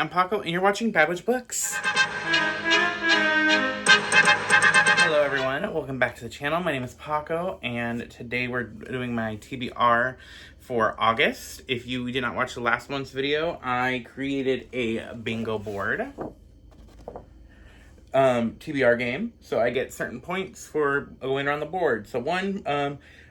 I'm Paco, and you're watching Bad Witch Books. Hello, everyone. Welcome back to the channel. My name is Paco, and today we're doing my TBR for August. If you did not watch the last month's video, I created a bingo board. TBR game. So I get certain points for going around the board. So one,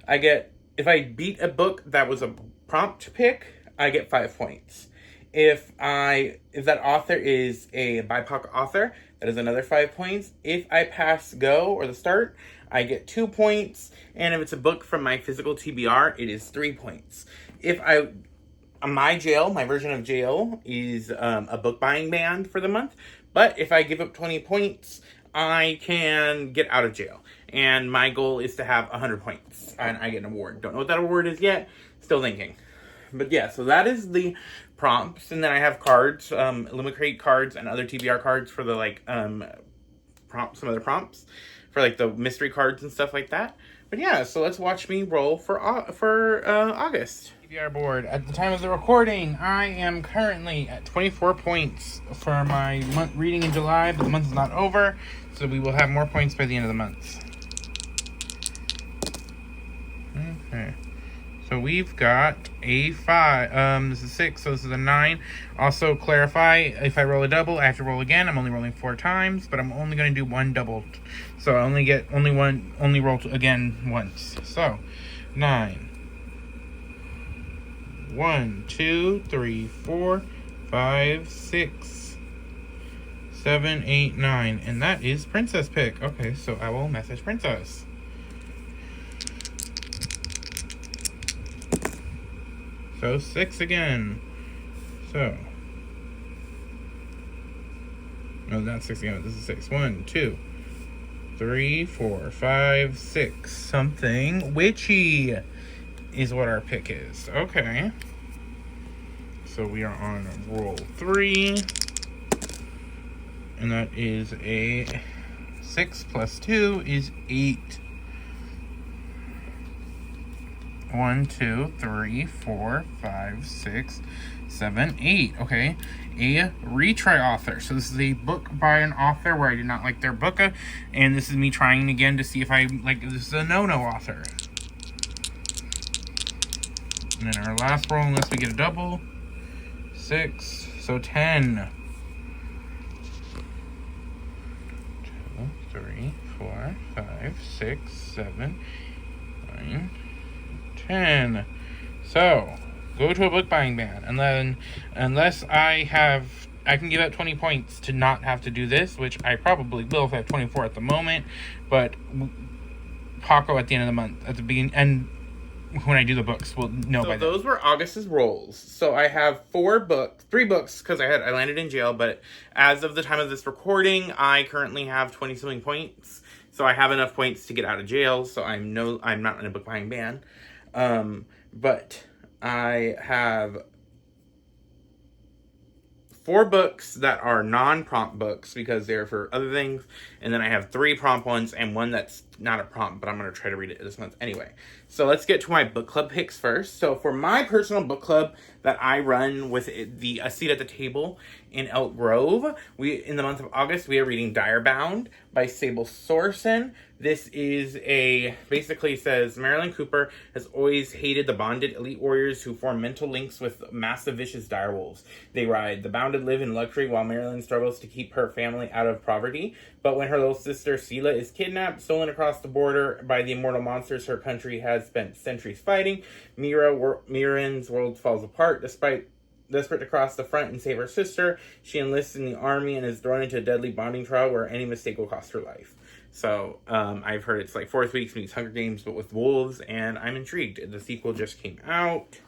I get, if I beat a book that was a prompt pick, I get 5 points. If that author is a BIPOC author, that is another 5 points. If I pass go or the start, I get 2 points. And if it's a book from my physical TBR, it is 3 points. My version of jail is a book buying ban for the month. But if I give up 20 points, I can get out of jail. And my goal is to have 100 points. And I get an award. Don't know what that award is yet. Still thinking. But yeah, so that is the prompts. And then I have cards, Limit cards and other TBR cards for the some other prompts. For like the mystery cards and stuff like that. But yeah, so let's watch me roll for August. TBR board. At the time of the recording, I am currently at 24 points for my month reading in July, but the month is not over, so we will have more points by the end of the month. Okay. So we've got a 5. This is 6, so this is a 9. Also clarify, if I roll a double, I have to roll again. I'm only rolling 4 times, but I'm only going to do one double. So I only roll again once. So 9. 1, 2, 3, 4, 5, 6, 7, 8, 9. And that is Princess pick. Okay, so I will message Princess. So 6 again. So. No, not 6 again. This is 6. 1, 2, 3, 4, 5, 6. Something witchy is what our pick is. Okay. So we are on roll 3. And that is a 6 plus 2 is 8. 1, 2, 3, 4, 5, 6, 7, 8. Okay. A retry author. So this is a book by an author where I did not like their book. And this is me trying again to see if I like this is a no-no author. And then our last roll, unless we get a double. 6. So 10. 2, 3, 4, 5, 6, 7, 9, 10. So, go to a book buying ban. And then, unless I can give out 20 points to not have to do this, which I probably will if I have 24 at the moment. But Paco at the end of the month, at the beginning, and when I do the books, we'll know by then. So those were August's rolls. So I have 3 books, because I landed in jail, but as of the time of this recording, I currently have 20-something points. So I have enough points to get out of jail, so I'm not in a book buying ban. But I have 4 books that are non-prompt books because they're for other things. And then I have 3 prompt ones and 1 that's not a prompt, but I'm going to try to read it this month anyway. So let's get to my book club picks first. So for my personal book club that I run with a seat at the table in Elk Grove, in the month of August, we are reading Direbound by Sable Sorsen. This is basically says, Marilyn Cooper has always hated the bonded elite warriors who form mental links with massive vicious direwolves. They ride. The bounded live in luxury while Marilyn struggles to keep her family out of poverty. But when her little sister Sela is kidnapped, stolen across the border by the immortal monsters her country has spent centuries fighting, Miran's world falls apart. Desperate to cross the front and save her sister, she enlists in the army and is thrown into a deadly bonding trial where any mistake will cost her life. So, I've heard it's like 4th Weeks meets Hunger Games, but with wolves, and I'm intrigued. The sequel just came out.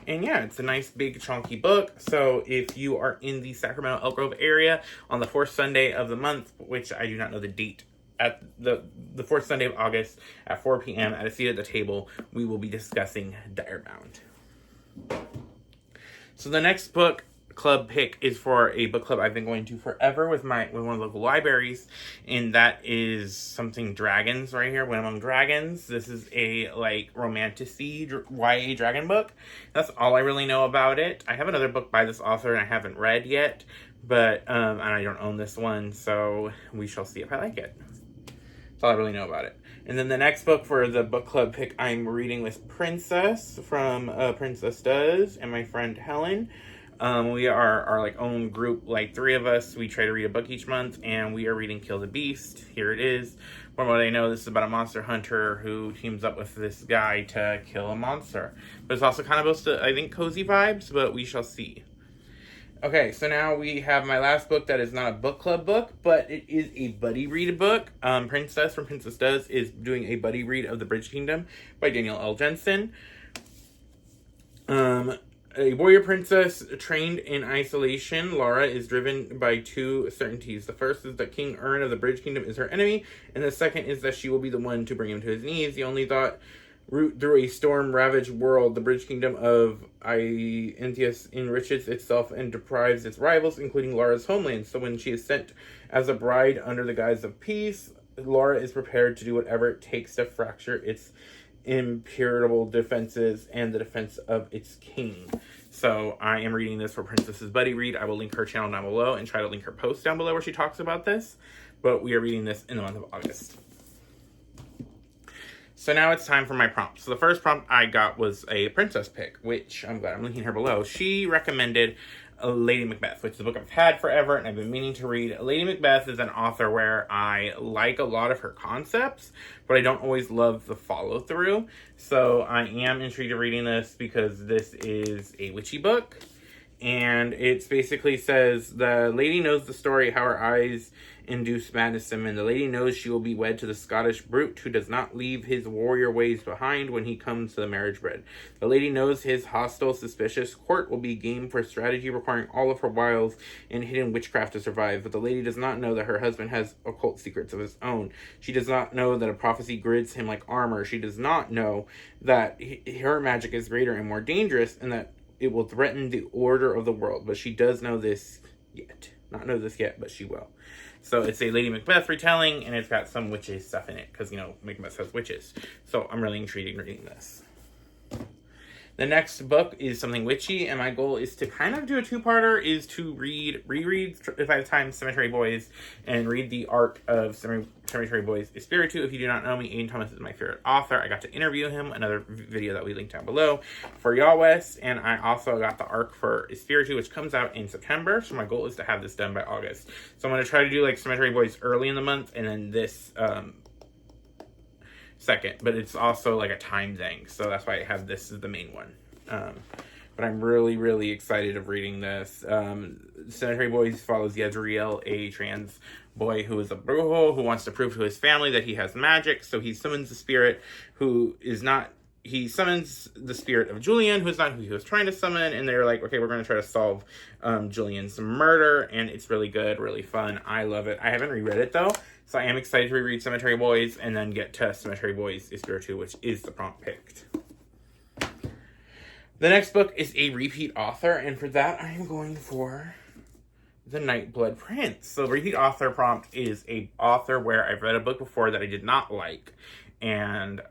And yeah, it's a nice, big, chunky book. So if you are in the Sacramento Elk Grove area on the 4th Sunday of the month, which I do not know the date, at the 4th Sunday of August at 4 p.m. at a seat at the table, we will be discussing Direbound. So the next book club pick is for a book club I've been going to forever with one of the local libraries, and that is something dragons right here. When Among Dragons. This is a like romantic-y YA dragon book. That's all I really know about it. I have another book by this author and I haven't read yet, but and I don't own this one, so we shall see if I like it. That's all I really know about it. And then the next book for the book club pick I'm reading with Princess from PrincessDoes and my friend Helen. We are our like own group, like 3 of us. We try to read a book each month, and we are reading Kill the Beast. Here it is. From what I know, this is about a monster hunter who teams up with this guy to kill a monster. But it's also kind of supposed to, I think, cozy vibes, but we shall see. Okay, so now we have my last book that is not a book club book, but it is a buddy read book. Princess from PrincessDoes is doing a buddy read of The Bridge Kingdom by Daniel L. Jensen. A warrior princess trained in isolation, Laura is driven by 2 certainties. The first is that King Ern of the Bridge Kingdom is her enemy, and the second is that she will be the one to bring him to his knees. The only thought route through a storm-ravaged world, the Bridge Kingdom of Ianthius enriches itself and deprives its rivals, including Laura's homeland. So when she is sent as a bride under the guise of peace, Laura is prepared to do whatever it takes to fracture its impenetrable defenses and the defense of its king. So I am reading this for Princess's buddy read. I will link her channel down below and try to link her post down below where she talks about this. But we are reading this in the month of August. So now it's time for my prompts. So the first prompt I got was a princess pick, which I'm glad I'm linking her below. She recommended Lady Macbeth, which is a book I've had forever and I've been meaning to read. Lady Macbeth is an author where I like a lot of her concepts, but I don't always love the follow-through. So I am intrigued in reading this because this is a witchy book. And it basically says, the lady knows the story how her eyes induce madness in men. The lady knows she will be wed to the Scottish brute who does not leave his warrior ways behind when he comes to the marriage bed. The lady knows his hostile, suspicious court will be game for strategy requiring all of her wiles and hidden witchcraft to survive. But the lady does not know that her husband has occult secrets of his own. She does not know that a prophecy grids him like armor. She does not know that her magic is greater and more dangerous and that it will threaten the order of the world. But she does know this yet. Not know this yet, but she will. So it's a Lady Macbeth retelling, and it's got some witches stuff in it, because, you know, Macbeth has witches. So I'm really intrigued in reading this. The next book is something witchy, and my goal is to kind of do a 2-parter, is to reread, if I have time, Cemetery Boys, and read the arc of Cemetery Boys Espiritu. If you do not know me, Aiden Thomas is my favorite author. I got to interview him, another video that we linked down below, for Y'all West, and I also got the arc for Espiritu, which comes out in September, so my goal is to have this done by August. So I'm going to try to do, like, Cemetery Boys early in the month, and then this, second, but it's also like a time thing, so that's why I have this as the main one. But I'm really, really excited of reading this. Cemetery Boys follows Yezreel, a trans boy who is a brujo who wants to prove to his family that he has magic, so he summons the spirit who is not... He summons the spirit of Julian, who's not who he was trying to summon, and they're like, okay, we're going to try to solve Julian's murder, and it's really good, really fun. I love it. I haven't reread it, though, so I am excited to reread Cemetery Boys, and then get to Cemetery Boys Espiritu, which is the prompt picked. The next book is a repeat author, and for that, I am going for The Nightblood Prince. So the repeat author prompt is a author where I've read a book before that I did not like, and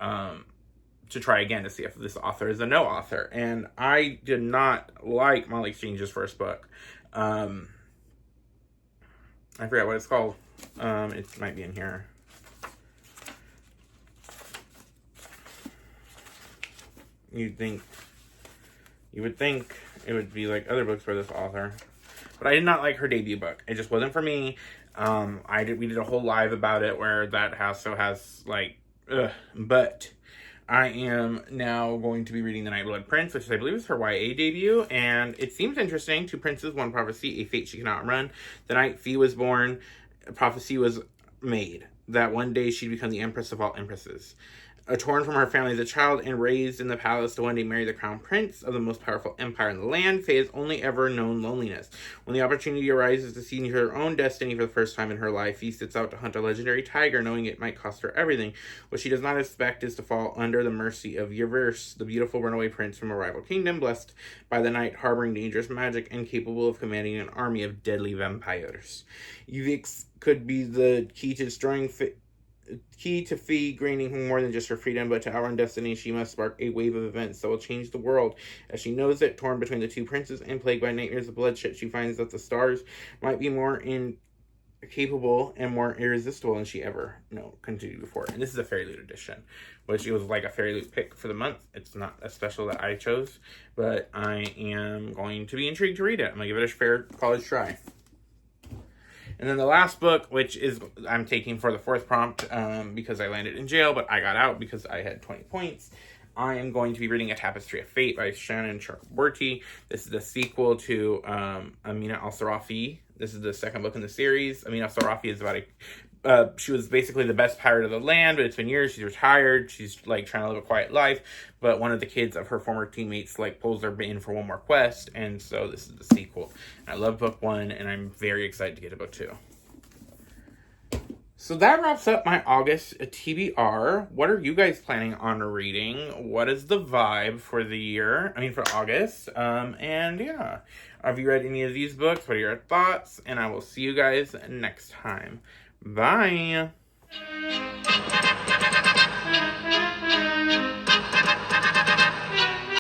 to try again to see if this author is a no author. And I did not like Molly Exchange's first book. I forgot what it's called. It might be in here. You would think it would be like other books for this author. But I did not like her debut book. It just wasn't for me. We did a whole live about it where that also has like, but I am now going to be reading The Nightblood Prince, which I believe is her YA debut, and it seems interesting. 2 princes, 1 prophecy, a fate she cannot run. The night Fee was born, a prophecy was made that one day she'd become the empress of all empresses. Torn from her family as a child and raised in the palace to one day marry the crown prince of the most powerful empire in the land, Faye has only ever known loneliness. When the opportunity arises to see her own destiny for the first time in her life, Faye sets out to hunt a legendary tiger, knowing it might cost her everything. What she does not expect is to fall under the mercy of Yverse, the beautiful runaway prince from a rival kingdom, blessed by the night, harboring dangerous magic, and capable of commanding an army of deadly vampires. Yverse could be the key to destroying Faye gaining more than just her freedom, but to outrun destiny, she must spark a wave of events that will change the world. As she knows it, torn between the two princes and plagued by nightmares of bloodshed, she finds that the stars might be more incapable and more irresistible than she ever continued before. And this is a Fairy Loot edition, which it was like a Fairy Loot pick for the month. It's not a special that I chose, but I am going to be intrigued to read it. I'm going to give it a fair college try. And then the last book, which is I'm taking for the fourth prompt because I landed in jail, but I got out because I had 20 points. I am going to be reading A Tapestry of Fate by Shannon Chakraborty. This is the sequel to Amina Al-Sarafi. This is the second book in the series. Amina Al-Sarafi is about she was basically the best pirate of the land, but it's been years. She's retired. She's like trying to live a quiet life, but one of the kids of her former teammates like pulls her in for one more quest, and so this is the sequel. I love book one, and I'm very excited to get to book two. So that wraps up my August TBR. What are you guys planning on reading? What is the vibe for the year? For August. And yeah, have you read any of these books? What are your thoughts? And I will see you guys next time. Bye.